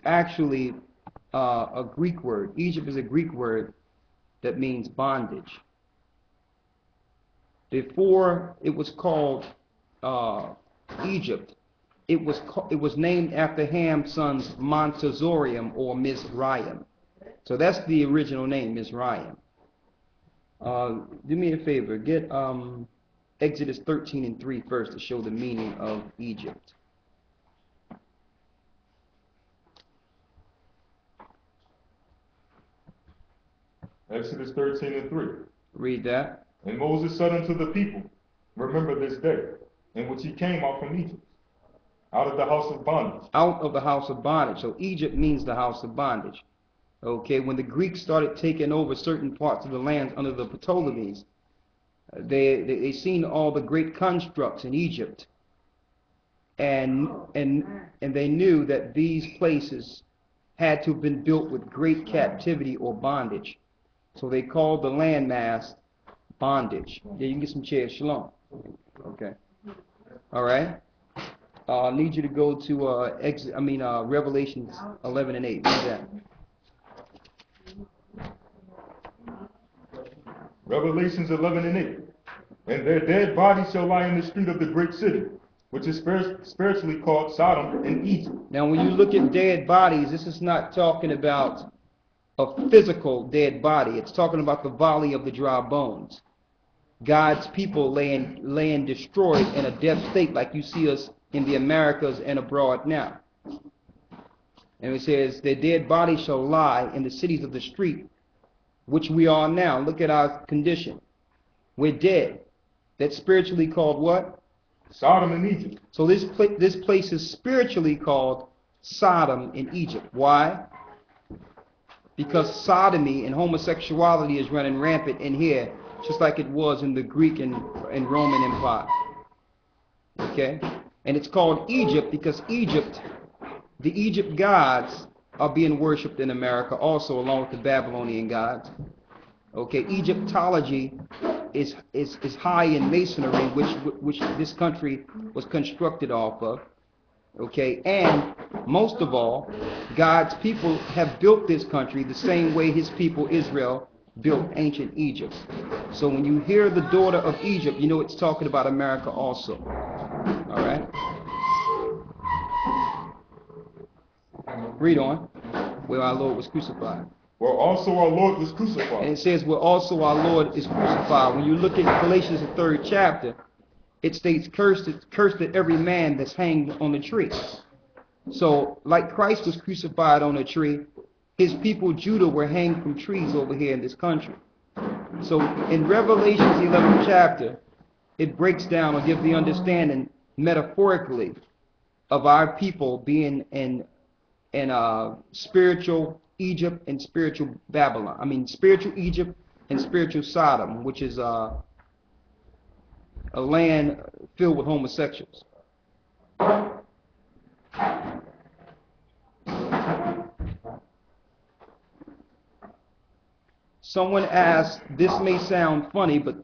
actually a Greek word. Egypt is a Greek word that means bondage. Before it was called Egypt, it was named after Ham's son's Montezorium or Mizraim. So that's the original name, Mizraim. Do me a favor, get Exodus 13:3 first to show the meaning of Egypt. Exodus 13:3. Read that. And Moses said unto the people, remember this day, in which he came out from Egypt, out of the house of bondage. Out of the house of bondage. So Egypt means the house of bondage. Okay, when the Greeks started taking over certain parts of the land under the Ptolemies, they seen all the great constructs in Egypt, and they knew that these places had to have been built with great captivity or bondage. So they called the landmass bondage. Yeah, you can get some chairs. Shalom. Okay. All right. I need you to go to Revelations 11:8. Read that. Revelations 11:8. And their dead bodies shall lie in the street of the great city, which is spiritually called Sodom and Egypt. Now, when you look at dead bodies, this is not talking about a physical dead body. It's talking about the valley of the dry bones. God's people laying destroyed in a death state like you see us in the Americas and abroad now. And it says, their dead bodies shall lie in the cities of the street, which we are now. Look at our condition. We're dead. That's spiritually called what? Sodom and Egypt. So this place is spiritually called Sodom in Egypt. Why? Because sodomy and homosexuality is running rampant in here, just like it was in the Greek and Roman Empire. Okay? And it's called Egypt because the Egypt gods are being worshipped in America also, along with the Babylonian gods. Okay, Egyptology is high in masonry, which this country was constructed off of. Okay, and most of all, God's people have built this country the same way his people Israel built ancient Egypt. So when you hear the daughter of Egypt, you know it's talking about America also. All right? Read on. Where our Lord was crucified. Where also our Lord was crucified. And it says where also our Lord is crucified. When you look at Galatians, the 3rd chapter, it states, cursed every man that's hanged on the tree. So, like Christ was crucified on a tree, his people, Judah, were hanged from trees over here in this country. So, in Revelations, the 11th chapter, it breaks down or gives the understanding, metaphorically, of our people being in spiritual Egypt and spiritual Babylon. I mean, spiritual Egypt and spiritual Sodom, which is a land filled with homosexuals. Someone asked, this may sound funny, but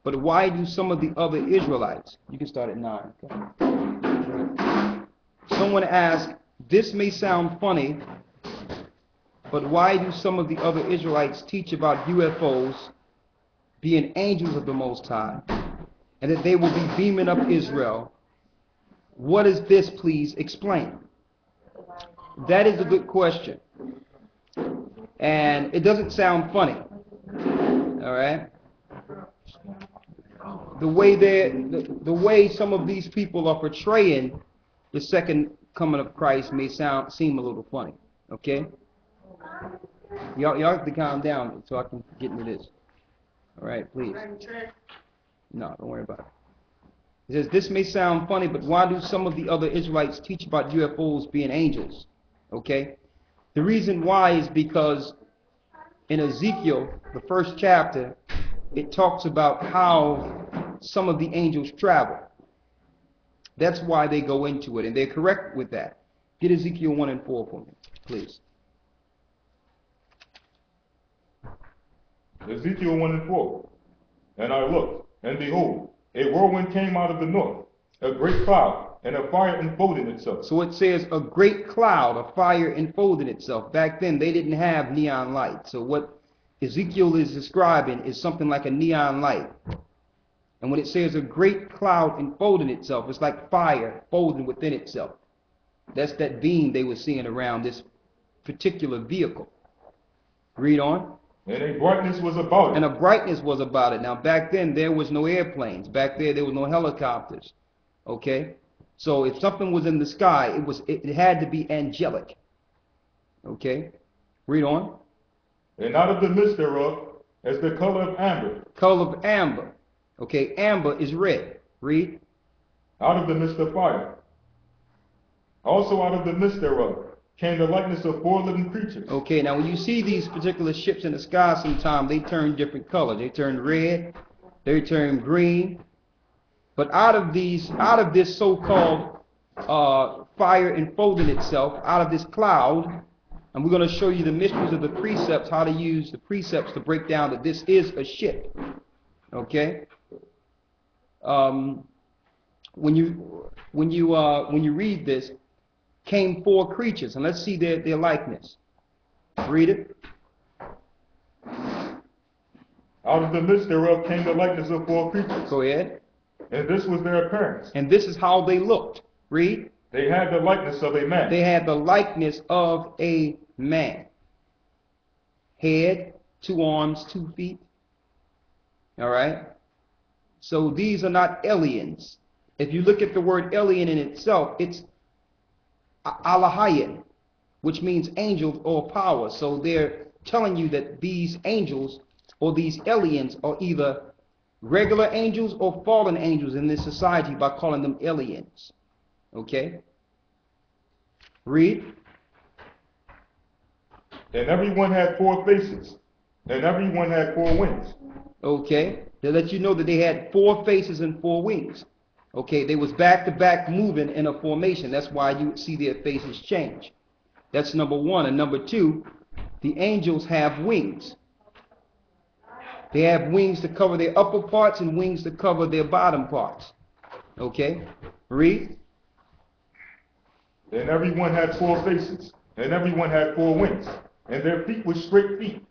why do some of the other Israelites, you can start at 9. Okay. Someone asked, this may sound funny, but why do some of the other Israelites teach about UFOs being angels of the Most High, and that they will be beaming up Israel? What is this? Please explain. That is a good question. And it doesn't sound funny. All right? The way some of these people are portraying the second coming of Christ may seem a little funny. Okay? Y'all have to calm down so I can get into this. All right, please. No, don't worry about it. It says, this may sound funny, but why do some of the other Israelites teach about UFOs being angels? Okay? The reason why is because in Ezekiel, the 1st chapter, it talks about how some of the angels travel. That's why they go into it, and they're correct with that. Get Ezekiel 1 and 4 for me, please. Ezekiel 1 and 4. And I looked, and behold, a whirlwind came out of the north, a great cloud, and a fire enfolding itself. So it says a great cloud, a fire enfolding itself. Back then, they didn't have neon light. So what Ezekiel is describing is something like a neon light. And when it says a great cloud enfolding itself, it's like fire folding within itself. That's that beam they were seeing around this particular vehicle. Read on. And a brightness was about it. And a brightness was about it. Now, back then, there was no airplanes. Back there was no helicopters. Okay? So if something was in the sky, it had to be angelic. Okay? Read on. And out of the midst thereof, as the color of amber. Color of amber. Okay, amber is red. Read. Out of the midst of fire. Also out of the midst thereof came the likeness of 4 living creatures. Okay, now when you see these particular ships in the sky sometime, they turn different colors. They turn red, they turn green. But out of this so-called fire enfolding itself, out of this cloud, and we're going to show you the mysteries of the precepts, how to use the precepts to break down that this is a ship. Okay? When you read this, came 4 creatures, and let's see their likeness. Read it. Out of the midst thereof came the likeness of 4 creatures. Go ahead. And this was their appearance. And this is how they looked. Read. They had the likeness of a man. They had the likeness of a man. Head, 2 arms, 2 feet. All right? So these are not aliens. If you look at the word alien in itself, it's Alahayan, which means angels or power. So they're telling you that these angels or these aliens are either regular angels or fallen angels in this society by calling them aliens. Okay? Read. And everyone had 4 faces, and everyone had 4 wings. Okay? They let you know that they had 4 faces and 4 wings. Okay, they was back to back moving in a formation. That's why you would see their faces change. That's number 1. And number 2, the angels have wings. They have wings to cover their upper parts and wings to cover their bottom parts. Okay, read. And everyone had 4 faces, and everyone had 4 wings, and their feet were straight feet,